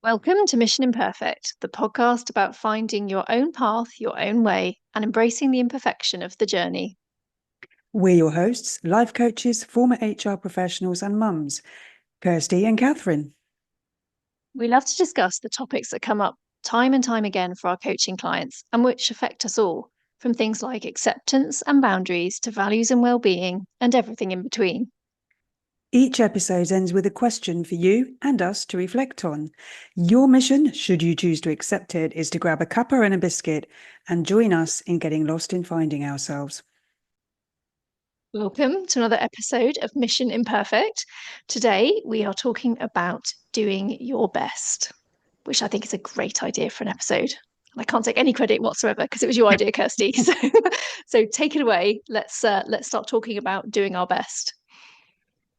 Welcome to Mission Imperfect, the podcast about finding your own path, your own way, and embracing the imperfection of the journey. We're your hosts, life coaches, former HR professionals, and mums, Kirsty and Catherine. We love to discuss the topics that come up time and time again for our coaching clients and which affect us all, from things like acceptance and boundaries to values and well-being and everything in between. Each episode ends with a question for you and us to reflect on. Your mission, should you choose to accept it, is to grab a cuppa and a biscuit and join us in getting lost in finding ourselves. Welcome to another episode of Mission Imperfect. Today we are talking about doing your best, which I think is a great idea for an episode. I can't take any credit whatsoever because it was your idea, Kirsty. So take it away. Let's start talking about doing our best.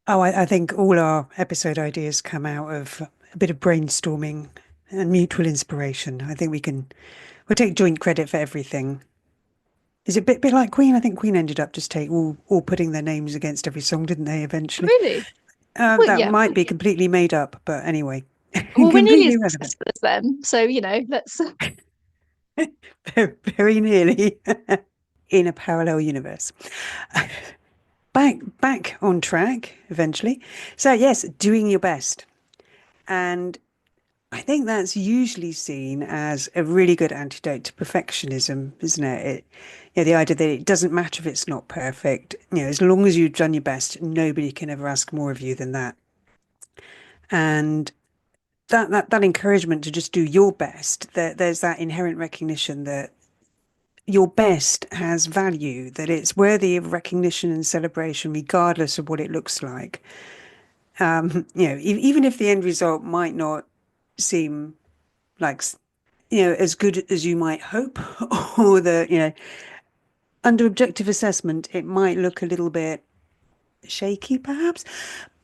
Oh, I think all our episode ideas come out of a bit of brainstorming and mutual inspiration. I think we'll take joint credit for everything. Is it a bit like Queen? I think Queen ended up just all putting their names against every song, didn't they, eventually? Really? Well, That yeah. might be completely made up, but anyway, Well, we're nearly completely as irrelevant. successful as them, so let's. Very nearly in a parallel universe. Back on track eventually. So yes, doing your best. And I think that's usually seen as a really good antidote to perfectionism, isn't it? The idea that it doesn't matter if it's not perfect. As long as you've done your best, nobody can ever ask more of you than that. And that encouragement to just do your best, there's that inherent recognition that your best has value, that it's worthy of recognition and celebration, regardless of what it looks like. Even if the end result might not seem like, as good as you might hope, or under objective assessment, it might look a little bit shaky, perhaps,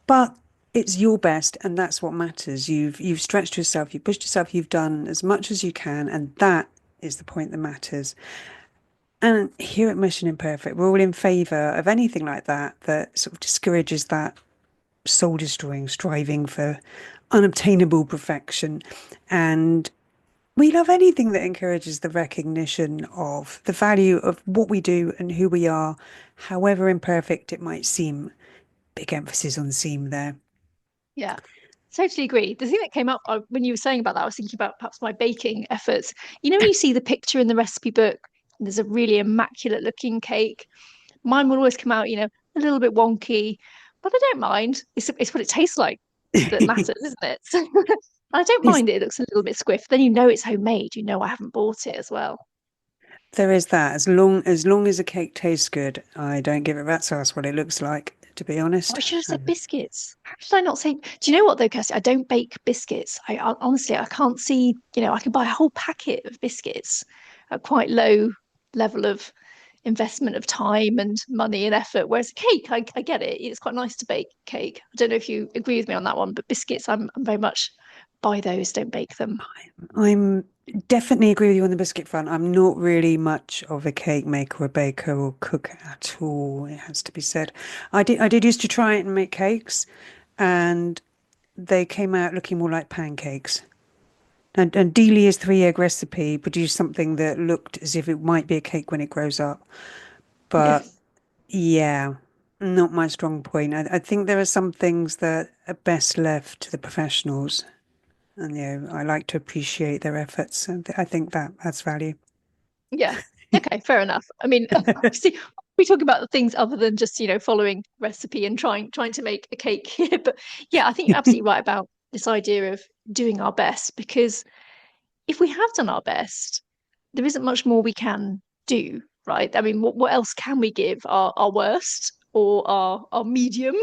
but it's your best, and that's what matters. You've stretched yourself, you've pushed yourself, you've done as much as you can, and that is the point that matters. And here at Mission Imperfect, we're all in favour of anything like that that sort of discourages that soul destroying striving for unobtainable perfection. And we love anything that encourages the recognition of the value of what we do and who we are, however imperfect it might seem. Big emphasis on seem there. Yeah, totally agree. The thing that came up when you were saying about that, I was thinking about perhaps my baking efforts. When you see the picture in the recipe book, and there's a really immaculate looking cake. Mine will always come out, a little bit wonky, but I don't mind. It's what it tastes like that matters, isn't it? So I don't Is mind it. It looks a little bit squiff. Then you know it's homemade. You know I haven't bought it as well. there is that. As long as a cake tastes good, I don't give a rat's ass what it looks like, to be Oh, I honest. should have said biscuits. How did I not say? Do you know what though, Kirsty? I don't bake biscuits. Honestly, I can't see. I can buy a whole packet of biscuits at quite low level of investment of time and money and effort. Whereas cake, I get it. It's quite nice to bake cake. I don't know if you agree with me on that one, but biscuits, I'm very much buy those, don't bake them. I'm definitely agree with you on the biscuit front. I'm not really much of a cake maker or baker or cook at all, it has to be said. I did used to try it and make cakes, and they came out looking more like pancakes. And Delia's three-egg recipe produced something that looked as if it might be a cake when it grows up. But Yes. yeah, not my strong point. I think there are some things that are best left to the professionals. And I like to appreciate their efforts. And I think that adds value. Yeah. Okay, fair enough. I mean, obviously, we talk about the things other than just, following recipe and trying to make a cake here. But yeah, I think you're absolutely right about this idea of doing our best, because if we have done our best, there isn't much more we can do, right? I mean, what else can we give? Our worst or our medium,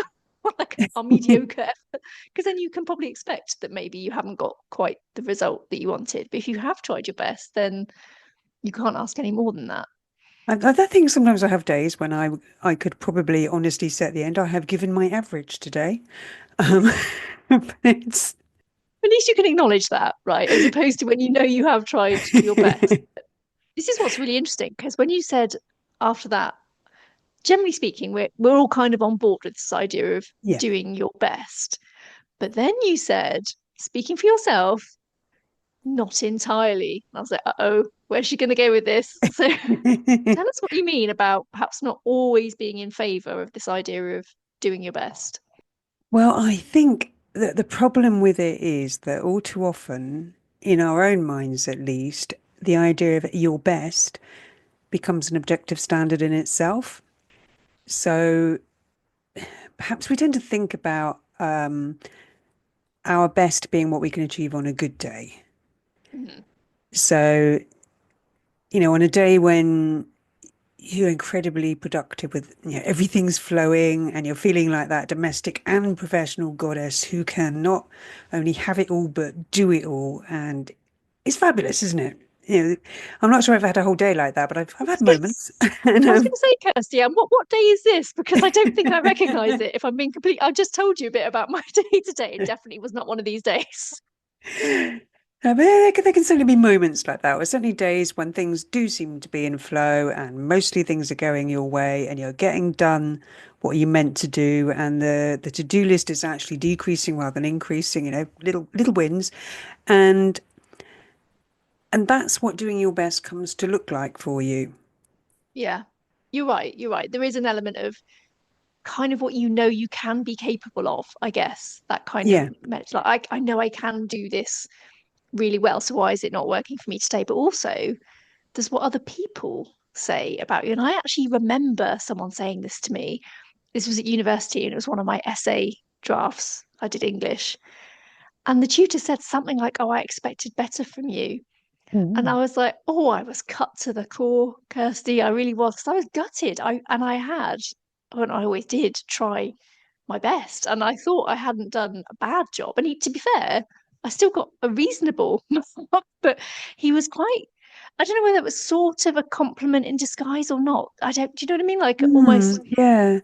like our mediocre effort? Because then you can probably expect that maybe you haven't got quite the result that you wanted. But if you have tried your best, then you can't ask any more than that. I think sometimes I have days when I could probably honestly say at the end, I have given my average today. Um, but it's At least you can acknowledge that, right? As opposed to when you know you have tried your best. This is what's really interesting, because when you said after that, generally speaking, we're all kind of on board with this idea of yeah, doing your best. But then you said, speaking for yourself, not entirely. And I was like, uh-oh, where's she going to go with this? So tell us what you mean about perhaps not always being in favor of this idea of doing your best. Well, I think that the problem with it is that all too often, in our own minds at least, the idea of your best becomes an objective standard in itself. So perhaps we tend to think about our best being what we can achieve on a good day. Mhm. So, on a day when you're incredibly productive with, everything's flowing and you're feeling like that domestic and professional goddess who can not only have it all but do it all. And it's fabulous, isn't it? I'm not sure I've had a whole day like that, but I've had moments. And I was going to say, Kirsty, what day is this? Because I don't think I recognise it. If I'm being complete, I just told you a bit about my day today. It definitely was not one of these days. But there can certainly be moments like that, or certainly days when things do seem to be in flow and mostly things are going your way and you're getting done what you meant to do, and the to-do list is actually decreasing rather than increasing, little wins. And and that's what doing your best comes to look like for you. Yeah, you're right. You're right. There is an element of kind of what you know you can be capable of, I guess. That kind of Yeah. like I know I can do this really well. So why is it not working for me today? But also, there's what other people say about you. And I actually remember someone saying this to me. This was at university and it was one of my essay drafts. I did English. And the tutor said something like, "Oh, I expected better from you." And I Mm. was like, "Oh, I was cut to the core, Kirsty. I really was." Because I was gutted. I had, and I always did try my best. And I thought I hadn't done a bad job. And to be fair, I still got a reasonable mark, but he was quite, I don't know whether it was sort of a compliment in disguise or not. I don't, do you know what I mean? Like almost, Yeah.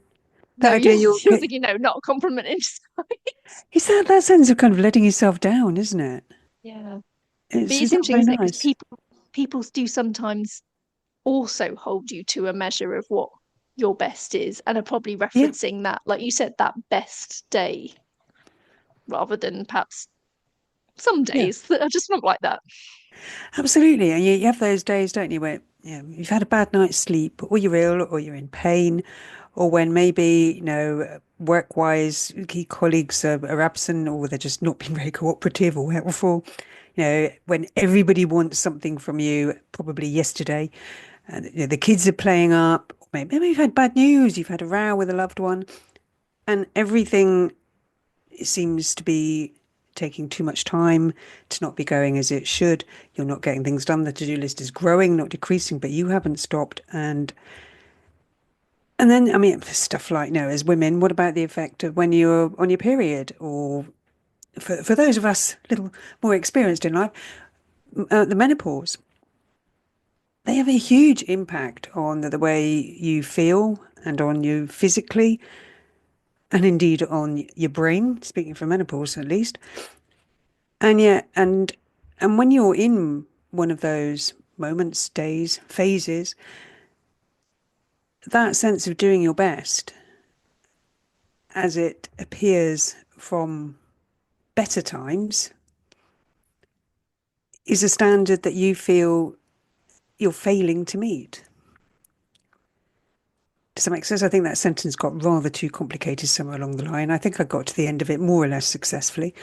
That no, idea you're thinking, no, not a compliment in disguise. is that sense of kind of letting yourself down, isn't it? Yeah. But It's it's not interesting, very isn't it? Because nice. people do sometimes also hold you to a measure of what your best is and are probably Yeah. referencing that, like you said, that best day rather than perhaps some Yeah. days that are just not like that. Absolutely. And you have those days, don't you, where you've had a bad night's sleep, or you're ill, or you're in pain, or when maybe, work-wise, key colleagues are absent, or they're just not being very cooperative or helpful. When everybody wants something from you, probably yesterday, and the kids are playing up, or maybe you've had bad news, you've had a row with a loved one, and everything seems to be taking too much time, to not be going as it should. You're not getting things done. The to-do list is growing, not decreasing, but you haven't stopped. And then, I mean, stuff like, as women, what about the effect of when you're on your period? Or for those of us a little more experienced in life, the menopause, they have a huge impact on the way you feel and on you physically, and indeed on your brain, speaking for menopause at least. And yeah, and when you're in one of those moments, days, phases, that sense of doing your best as it appears from better times is a standard that you feel you're failing to meet. Does that make sense? I think that sentence got rather too complicated somewhere along the line. I think I got to the end of it more or less successfully.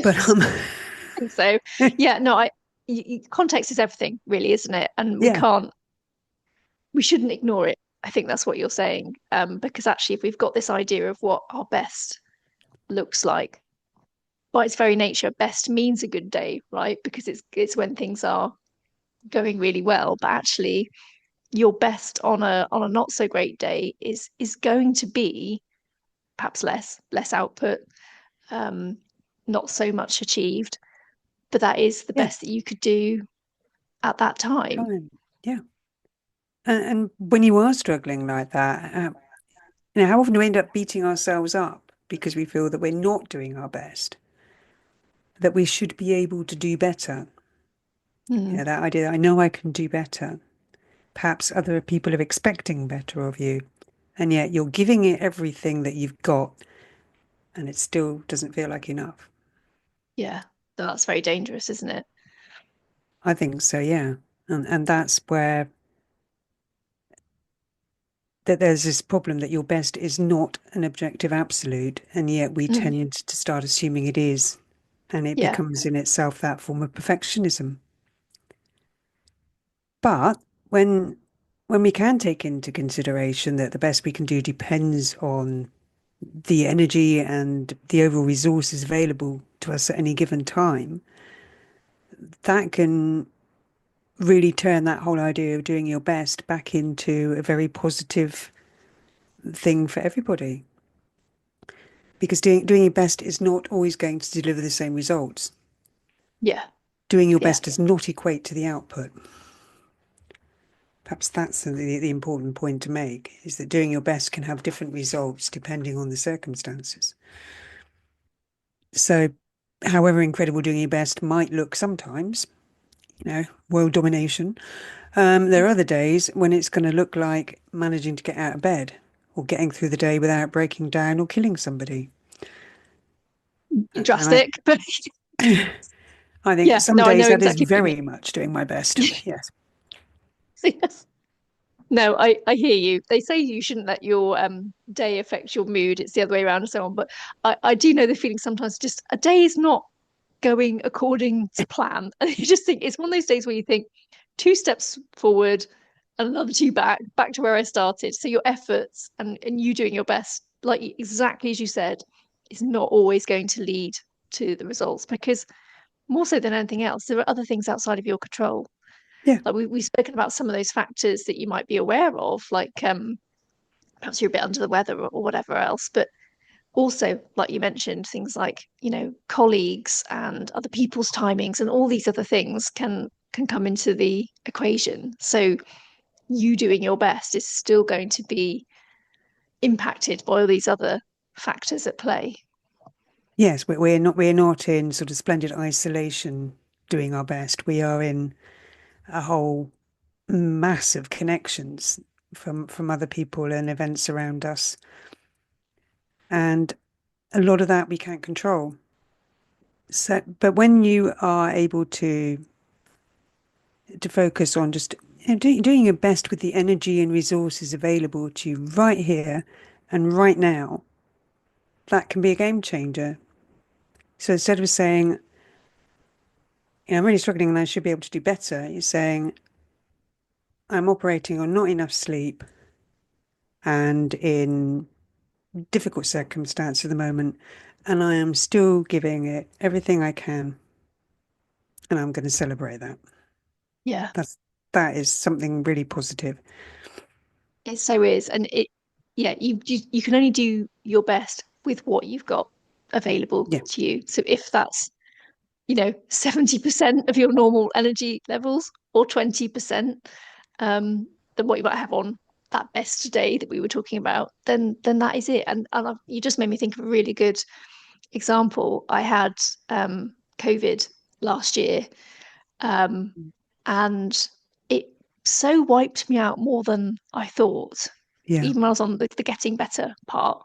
But Yes. So, yeah, no, context is everything, really, isn't it? And yeah, we shouldn't ignore it. I think that's what you're saying. Because actually, if we've got this idea of what our best looks like, by its very nature, best means a good day, right? Because it's when things are going really well. But actually, your best on a not so great day is going to be perhaps less output, um, not so much achieved, but that is the yeah, best that you could do at that time. time. Yeah. And when you are struggling like that, how often do we end up beating ourselves up because we feel that we're not doing our best, that we should be able to do better? Hmm. That idea that I know I can do better. Perhaps other people are expecting better of you, and yet you're giving it everything that you've got, and it still doesn't feel like enough. Yeah, that's very dangerous, isn't it? I think so, yeah. And that's where that there's this problem that your best is not an objective absolute, and yet we Mm. tend to start assuming it is, and it Yeah. becomes in itself that form of perfectionism. But when we can take into consideration that the best we can do depends on the energy and the overall resources available to us at any given time, that can really turn that whole idea of doing your best back into a very positive thing for everybody. Because doing your best is not always going to deliver the same results. Yeah. Doing your Yeah. best does not equate to the output. Perhaps that's the important point to make, is that doing your best can have different results depending on the circumstances. So, however incredible doing your best might look sometimes, world domination, there are other days when it's going to look like managing to get out of bed or getting through the day without breaking down or killing somebody. And Drastic, but I think yeah, some no, I days know that is exactly what you very mean. much doing my best. Yes. Yes. No, I hear you. They say you shouldn't let your day affect your mood. It's the other way around and so on. But I do know the feeling sometimes just a day is not going according to plan. And you just think it's one of those days where you think two steps forward and another two back, back to where I started. So your efforts and you doing your best, like exactly as you said, is not always going to lead to the results because more so than anything else, there are other things outside of your control. Yeah. Like we've spoken about some of those factors that you might be aware of, like perhaps you're a bit under the weather or whatever else, but also, like you mentioned, things like, colleagues and other people's timings and all these other things can come into the equation. So you doing your best is still going to be impacted by all these other factors at play. Yes, we're not in sort of splendid isolation doing our best. We are in a whole mass of connections from other people and events around us. And a lot of that we can't control. So, but when you are able to focus on just doing your best with the energy and resources available to you right here and right now, that can be a game changer. So instead of saying, I'm really struggling and I should be able to do better, you're saying, I'm operating on not enough sleep and in difficult circumstance at the moment, and I am still giving it everything I can, and I'm going to celebrate that. Yeah, That is something really positive. it so is. And yeah, you can only do your best with what you've got available Yeah. to you. So if that's 70% of your normal energy levels or 20% than what you might have on that best day that we were talking about, then that is it. And you just made me think of a really good example. I had COVID last year, um, and it so wiped me out more than I thought, Yeah. even when I was on the getting better part.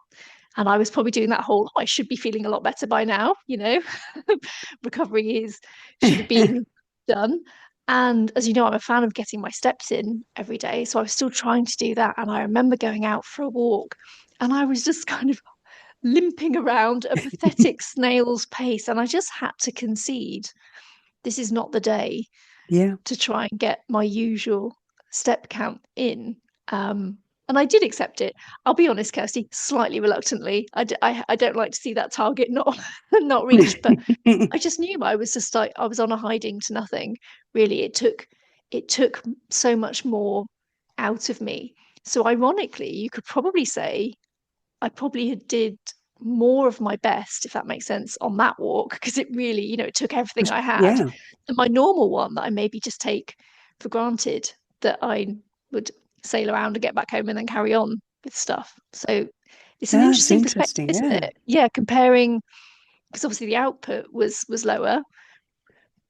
And I was probably doing that whole, I should be feeling a lot better by now, recovery should have been done. And as you know, I'm a fan of getting my steps in every day. So I was still trying to do that. And I remember going out for a walk and I was just kind of limping around a pathetic snail's pace. And I just had to concede this is not the day Yeah. to try and get my usual step count in. Um, and I did accept it. I'll be honest, Kirsty, slightly reluctantly. I don't like to see that target not not reached, but I just knew I was just like I was on a hiding to nothing. Really, it took so much more out of me. So ironically, you could probably say I probably did more of my best, if that makes sense, on that walk because it really, it took everything I had Yeah. than my normal one that I maybe just take for granted that I would sail around and get back home and then carry on with stuff. So it's an That's interesting perspective, interesting. isn't Yeah. it? Yeah, comparing because obviously the output was lower,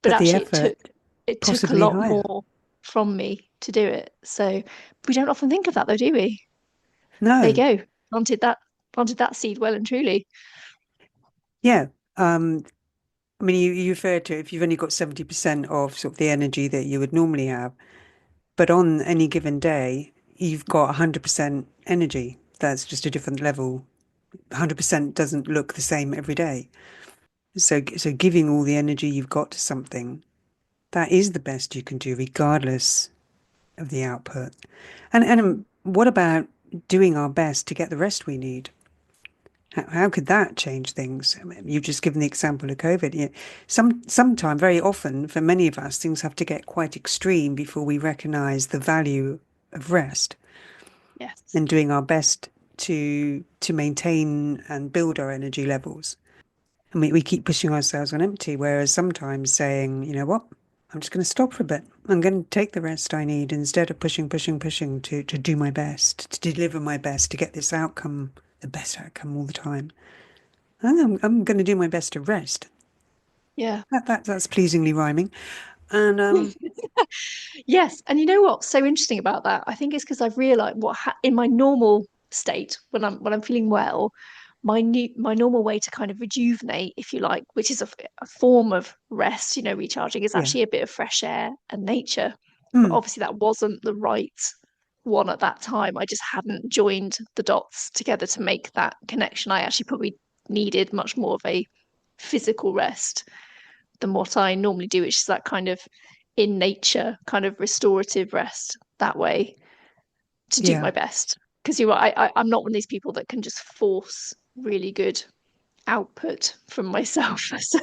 but But the actually effort it took a possibly lot higher. more from me to do it. So we don't often think of that though, do we? There you No. go. Planted that seed well and truly. Yeah. Um, I mean, you refer to if you've only got 70% of sort of the energy that you would normally have, but on any given day, you've got 100% energy. That's just a different level. 100% doesn't look the same every day. So giving all the energy you've got to something, that is the best you can do, regardless of the output. And what about doing our best to get the rest we need? How could that change things? I mean, you've just given the example of COVID. Sometime, very often, for many of us, things have to get quite extreme before we recognize the value of rest Yes. and doing our best to maintain and build our energy levels. And we keep pushing ourselves on empty, whereas sometimes saying, you know what, I'm just going to stop for a bit. I'm going to take the rest I need instead of pushing, pushing, pushing to do my best, to deliver my best, to get this outcome, the best outcome all the time. I'm going to do my best to rest. Yeah. That's pleasingly rhyming. And Yes, and you know what's so interesting about that? I think it's because I've realized in my normal state when I'm feeling well, my normal way to kind of rejuvenate, if you like, which is a form of rest, recharging, is yeah, actually a bit of fresh air and nature. But mm, obviously that wasn't the right one at that time. I just hadn't joined the dots together to make that connection. I actually probably needed much more of a physical rest than what I normally do, which is that kind of in nature, kind of restorative rest that way to do yeah, my best. Because I'm not one of these people that can just force really good output from myself. So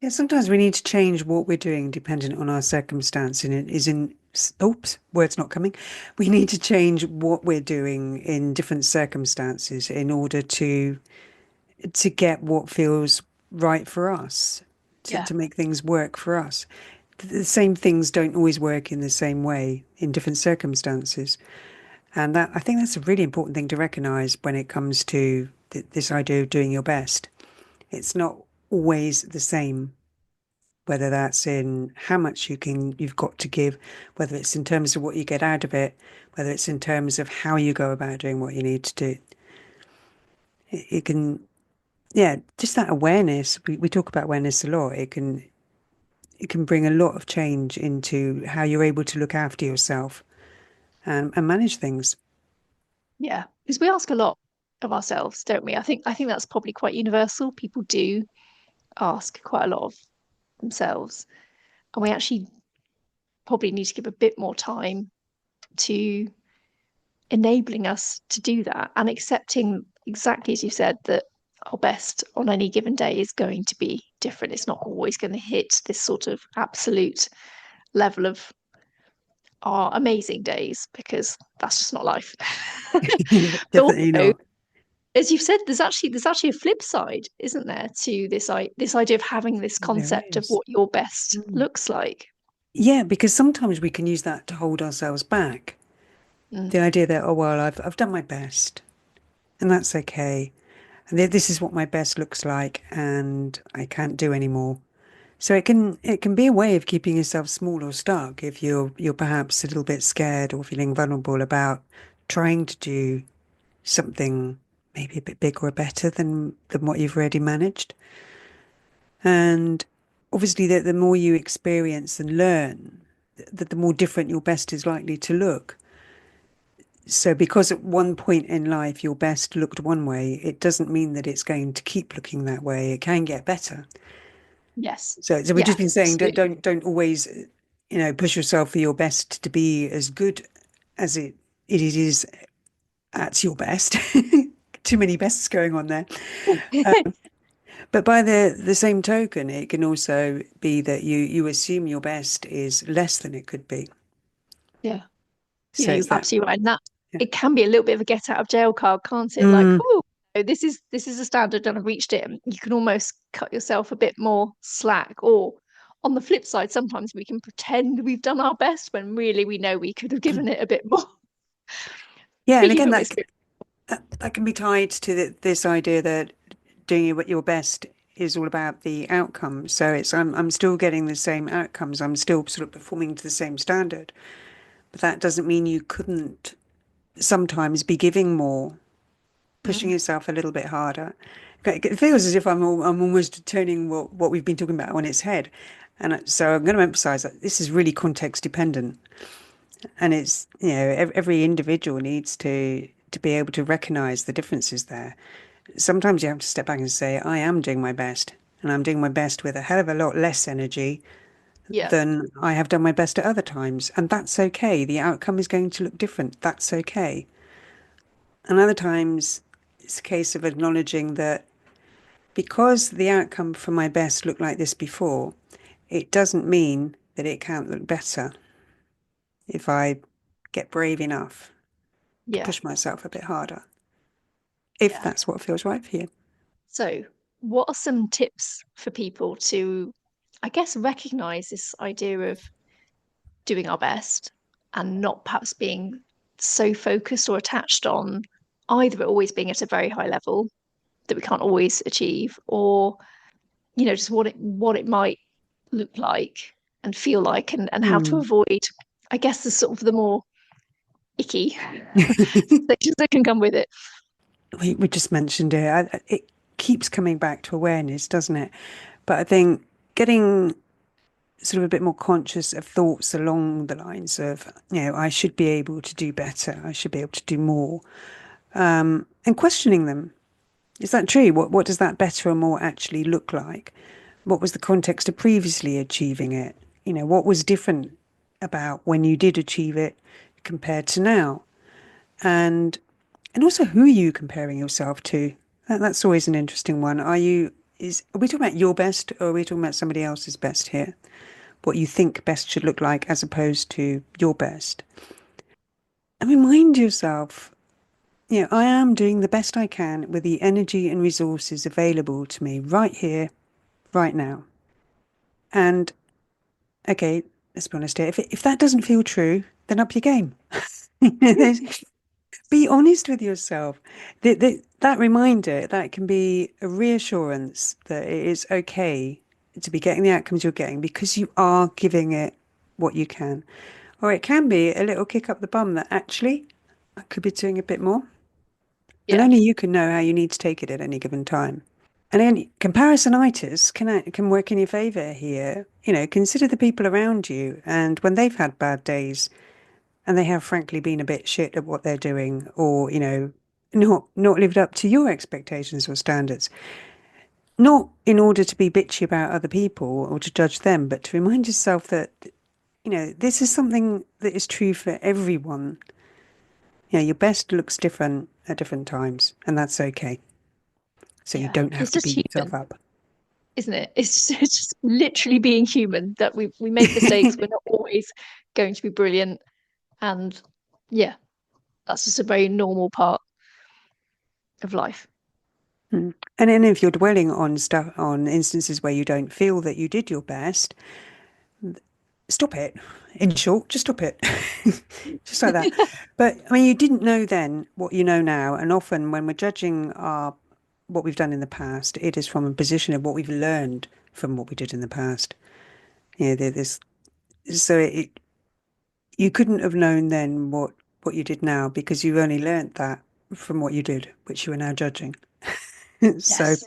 yeah. Sometimes we need to change what we're doing dependent on our circumstance. And it is in, oops, words not coming. We need to change what we're doing in different circumstances in order to get what feels right for us, yeah, to make things work for us. The same things don't always work in the same way in different circumstances. And that I think that's a really important thing to recognize when it comes to this idea of doing your best. It's not always the same, whether that's in how much you've got to give, whether it's in terms of what you get out of it, whether it's in terms of how you go about doing what you need to do. It can, yeah, just that awareness. We talk about awareness a lot. It can bring a lot of change into how you're able to look after yourself and manage things. yeah. Because we ask a lot of ourselves, don't we? I think that's probably quite universal. People do ask quite a lot of themselves, and we actually probably need to give a bit more time to enabling us to do that and accepting exactly as you said that our best on any given day is going to be different. It's not always going to hit this sort of absolute level of our amazing days because that's just not life. But Definitely also, not. as you've said, there's actually a flip side, isn't there, to this idea of having this There concept of is. what your best Mm. looks like. Yeah, because sometimes we can use that to hold ourselves back. Mm, The idea that, oh well, I've done my best, and that's okay. And this is what my best looks like, and I can't do any more. So it can be a way of keeping yourself small or stuck if you're perhaps a little bit scared or feeling vulnerable about trying to do something maybe a bit bigger or better than what you've already managed. And obviously, the more you experience and learn, the more different your best is likely to look. So, because at one point in life your best looked one way, it doesn't mean that it's going to keep looking that way. It can get better. yes. So we've Yeah, just been saying don't absolutely. don't always, push yourself for your best to be as good as it is at your best. Too many bests going on there. But by the same token, it can also be that you assume your best is less than it could be. Yeah. Yeah, So you're it's that. absolutely right. And that Yeah. it can be a little bit of a get out of jail card, can't it? Like, Mm, oh, this is a standard and I've reached it. And you can almost cut yourself a bit more slack. Or on the flip side, sometimes we can pretend we've done our best when really we know we could have given it a bit more. yeah, and Speaking again, from that experience, that can be tied to this idea that doing your best is all about the outcome. So it's I'm still getting the same outcomes. I'm still sort of performing to the same standard. But that doesn't mean you couldn't sometimes be giving more, pushing mm, yourself a little bit harder, It feels as if I'm almost turning what we've been talking about on its head. And so I'm going to emphasize that this is really context dependent. And it's, every individual needs to be able to recognize the differences there. Sometimes you have to step back and say, I am doing my best. And I'm doing my best with a hell of a lot less energy Yeah, than I have done my best at other times. And that's okay. The outcome is going to look different. That's okay. And other times it's a case of acknowledging that because the outcome for my best looked like this before, it doesn't mean that it can't look better if I get brave enough to yeah, push myself a bit harder, if yeah. that's what feels right for you. So, what are some tips for people to, I guess, recognize this idea of doing our best and not perhaps being so focused or attached on either it always being at a very high level that we can't always achieve, or just what it might look like and feel like, and how to Hmm. avoid, I guess, the sort of the more icky sensations that can come with it. We just mentioned it. It keeps coming back to awareness, doesn't it? But I think getting sort of a bit more conscious of thoughts along the lines of, I should be able to do better. I should be able to do more. And questioning them. Is that true? What does that better or more actually look like? What was the context of previously achieving it? What was different about when you did achieve it compared to now? And and also, who are you comparing yourself to? That's always an interesting one. Are we talking about your best, or are we talking about somebody else's best here? What you think best should look like as opposed to your best. And remind yourself, I am doing the best I can with the energy and resources available to me right here, right now. And okay, let's be honest here. If that doesn't feel true, then up your game. Be honest with yourself. That reminder, that can be a reassurance that it is okay to be getting the outcomes you're getting because you are giving it what you can. Or it can be a little kick up the bum that actually I could be doing a bit more. And Yeah, only you can know how you need to take it at any given time. And then comparisonitis can work in your favor here. Consider the people around you, and when they've had bad days, and they have frankly been a bit shit at what they're doing, or not lived up to your expectations or standards. Not in order to be bitchy about other people or to judge them, but to remind yourself that this is something that is true for everyone. Your best looks different at different times, and that's okay. So you yeah. don't have It's to just beat yourself human, up. isn't it? It's just literally being human that we make mistakes. We're not always going to be brilliant, and yeah, that's just a very normal part of life. Mm. And then if you're dwelling on instances where you don't feel that you did your best, stop it. In short, just stop it. Just like that. But I mean, you didn't know then what you know now. And often when we're judging what we've done in the past, it is from a position of what we've learned from what we did in the past. This, so you couldn't have known then what you did now because you've only learnt that from what you did, which you are now judging. So Yes.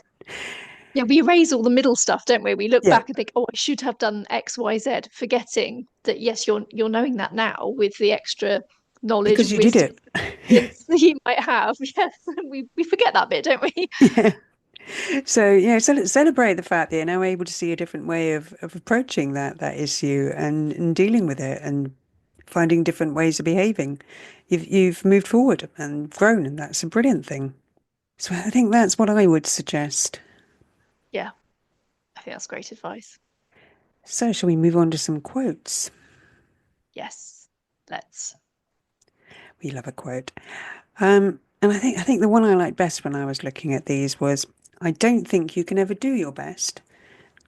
Yeah, we erase all the middle stuff, don't we? We look yeah, back and think, oh, I should have done X, Y, Z, forgetting that yes, you're knowing that now with the extra knowledge, because you did wisdom, it. Yeah. experience that you might have. Yes, we forget that bit, don't we? Yeah. So, celebrate the fact that you're now able to see a different way of approaching that issue and dealing with it and finding different ways of behaving. You've moved forward and grown, and that's a brilliant thing. So I think that's what I would suggest. Yeah, I think that's great advice. So shall we move on to some quotes? Yes, let's. We love a quote. And I think the one I liked best when I was looking at these was, I don't think you can ever do your best.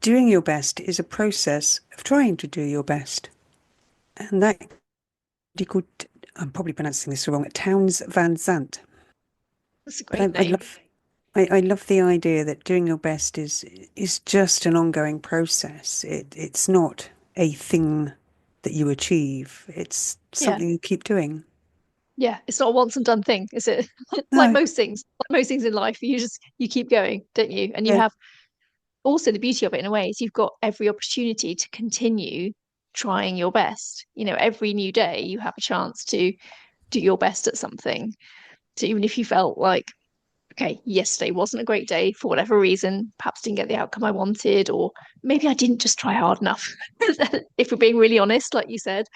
Doing your best is a process of trying to do your best. And that called, I'm probably pronouncing this wrong, Towns Van Zandt. That's a But great name. I love the idea that doing your best is just an ongoing process. It's not a thing that you achieve. It's Yeah, something you keep doing. Yeah, it's not a once and done thing, is it? No, Like most things in life, you keep going, don't you? And you yeah, have also the beauty of it in a way is you've got every opportunity to continue trying your best. You know, every new day you have a chance to do your best at something. So even if you felt like, okay, yesterday wasn't a great day for whatever reason, perhaps didn't get the outcome I wanted, or maybe I didn't just try hard enough. If we're being really honest, like you said,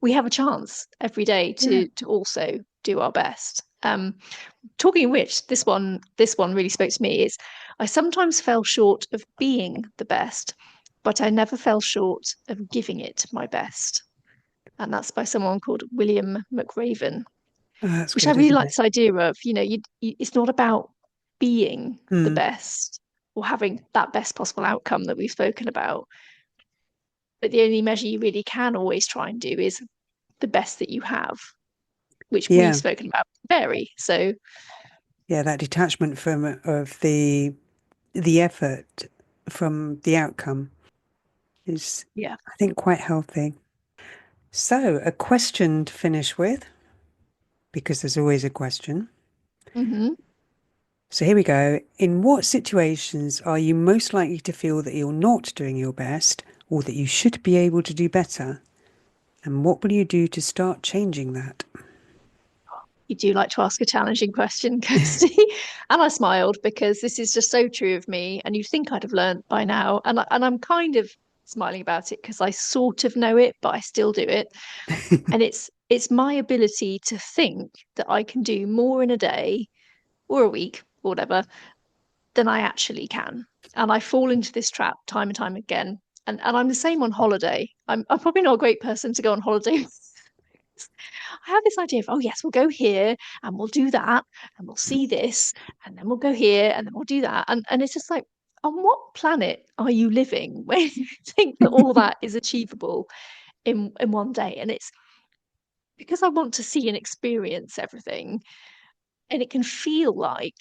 we have a chance every day yeah. to also do our best. Talking of which, this one really spoke to me is I sometimes fell short of being the best, but I never fell short of giving it my best. And that's by someone called William McRaven, Oh, that's which I good, really isn't like it? this idea of, it's not about being the Mm, best or having that best possible outcome that we've spoken about. But the only measure you really can always try and do is the best that you have, which we've yeah, spoken about vary. So yeah. That detachment from of the effort from the outcome is, yeah. I think, quite healthy. So, a question to finish with, because there's always a question. Hmm. So here we go. In what situations are you most likely to feel that you're not doing your best or that you should be able to do better? And what will you do to start changing that? You do like to ask a challenging question, Kirsty. And I smiled because this is just so true of me. And you'd think I'd have learned by now. And I'm kind of smiling about it because I sort of know it, but I still do it. And it's my ability to think that I can do more in a day or a week or whatever than I actually can. And I fall into this trap time and time again. And I'm the same on holiday. I'm probably not a great person to go on holiday. I have this idea of, oh, yes, we'll go here and we'll do that and we'll see this and then we'll go here and then we'll do that. And it's just like, on what planet are you living where you think that all that is achievable in one day? And it's because I want to see and experience everything. And it can feel like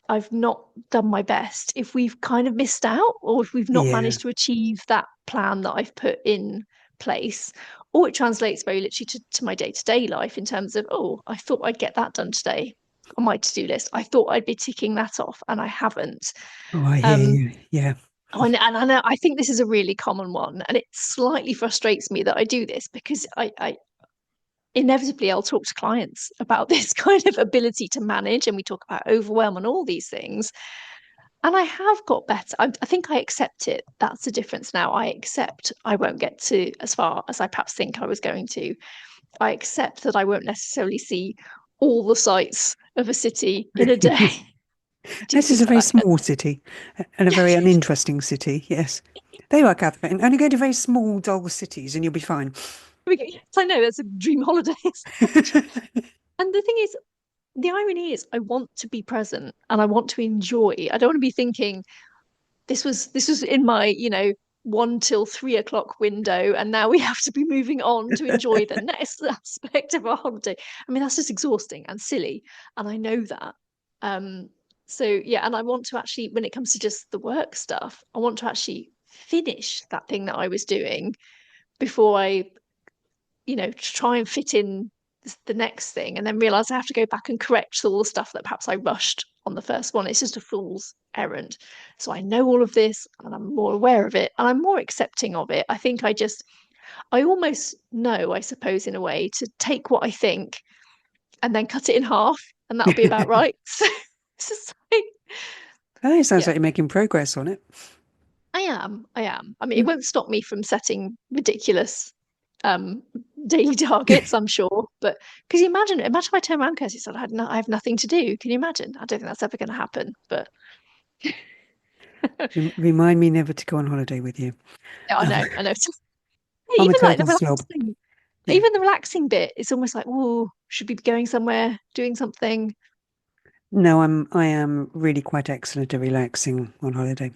I've not done my best if we've kind of missed out or if we've not Yeah. managed to achieve that plan that I've put in place. Or it translates very literally to my day-to-day life in terms of, oh, I thought I'd get that done today on my to-do list. I thought I'd be ticking that off and I haven't. Oh, I hear Um, you. Yeah. and I know I think this is a really common one, and it slightly frustrates me that I do this because I inevitably I'll talk to clients about this kind of ability to manage, and we talk about overwhelm and all these things. And I have got better. I think I accept it. That's the difference now. I accept I won't get to as far as I perhaps think I was going to. I accept that I won't necessarily see all the sights of a city in a day. I do This is a things very like that. small city and a very uninteresting city. Yes. There you are, Catherine. Only go to very small, dull cities and you'll be fine. Yes, I know that's a dream holiday. And the thing is, the irony is, I want to be present and I want to enjoy. I don't want to be thinking, this was in my 1 till 3 o'clock window and now we have to be moving on to enjoy the next aspect of our holiday. I mean, that's just exhausting and silly, and I know that. um so yeah, and I want to actually, when it comes to just the work stuff, I want to actually finish that thing that I was doing before I try and fit in the next thing and then realize I have to go back and correct all the stuff that perhaps I rushed on the first one. It's just a fool's errand. So I know all of this and I'm more aware of it and I'm more accepting of it. I almost know, I suppose, in a way, to take what I think and then cut it in half and that'll be about right. So it's just like, Oh, it sounds yeah, like you're making progress on it. I am. I mean, it won't stop me from setting ridiculous um daily targets, I'm sure. But because you imagine if I turn around, Kirsty said I have nothing to do. Can you imagine? I don't think that's ever going to happen. But Remind me never to go on holiday with you. yeah, I Um, know, I know. I'm a Even like total slob. Yeah. even the relaxing bit, it's almost like, oh, should we be going somewhere, doing something? No, I am really quite excellent at relaxing on holiday.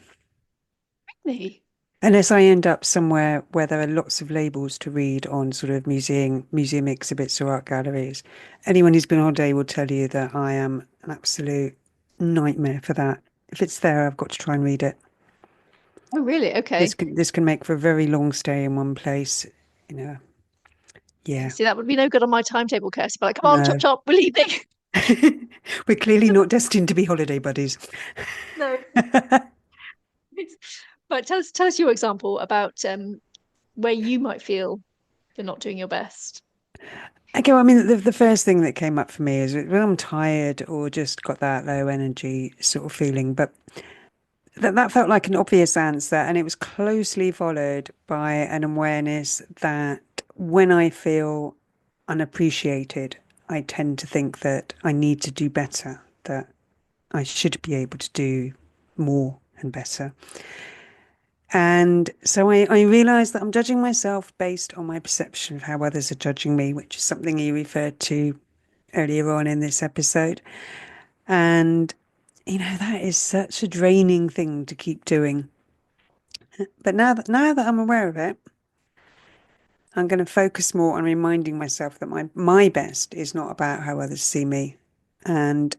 Really? Unless I end up somewhere where there are lots of labels to read on sort of museum exhibits or art galleries. Anyone who's been on holiday will tell you that I am an absolute nightmare for that. If it's there, I've got to try and read it. Oh, really? This Okay. can this can make for a very long stay in one place, you know. Yeah. See, that would be no good on my timetable, Kirsty. But like, come on, chop No. chop, we're leaving. We're clearly not destined to be holiday buddies. No. But tell us your example about where you might feel you're not doing your best. Okay, well, I mean, the first thing that came up for me is when I'm tired or just got that low energy sort of feeling. But that felt like an obvious answer, and it was closely followed by an awareness that when I feel unappreciated, I tend to think that I need to do better, that I should be able to do more and better. And so I realized that I'm judging myself based on my perception of how others are judging me, which is something you referred to earlier on in this episode. And, that is such a draining thing to keep doing. But now that I'm aware of it, I'm going to focus more on reminding myself that my best is not about how others see me. And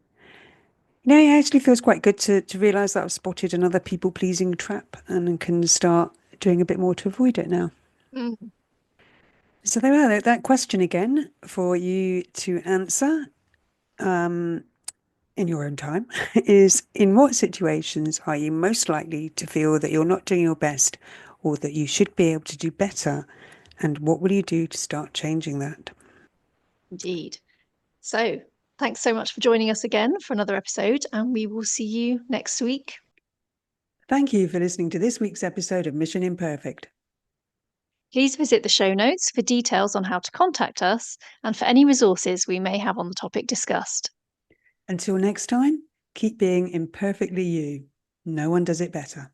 it actually feels quite good to realize that I've spotted another people pleasing trap and can start doing a bit more to avoid it now. Mm. So there are that question again for you to answer in your own time is in what situations are you most likely to feel that you're not doing your best or that you should be able to do better? And what will you do to start changing that? Indeed. So, thanks so much for joining us again for another episode, and we will see you next week. Thank you for listening to this week's episode of Mission Imperfect. Please visit the show notes for details on how to contact us and for any resources we may have on the topic discussed. Until next time, keep being imperfectly you. No one does it better.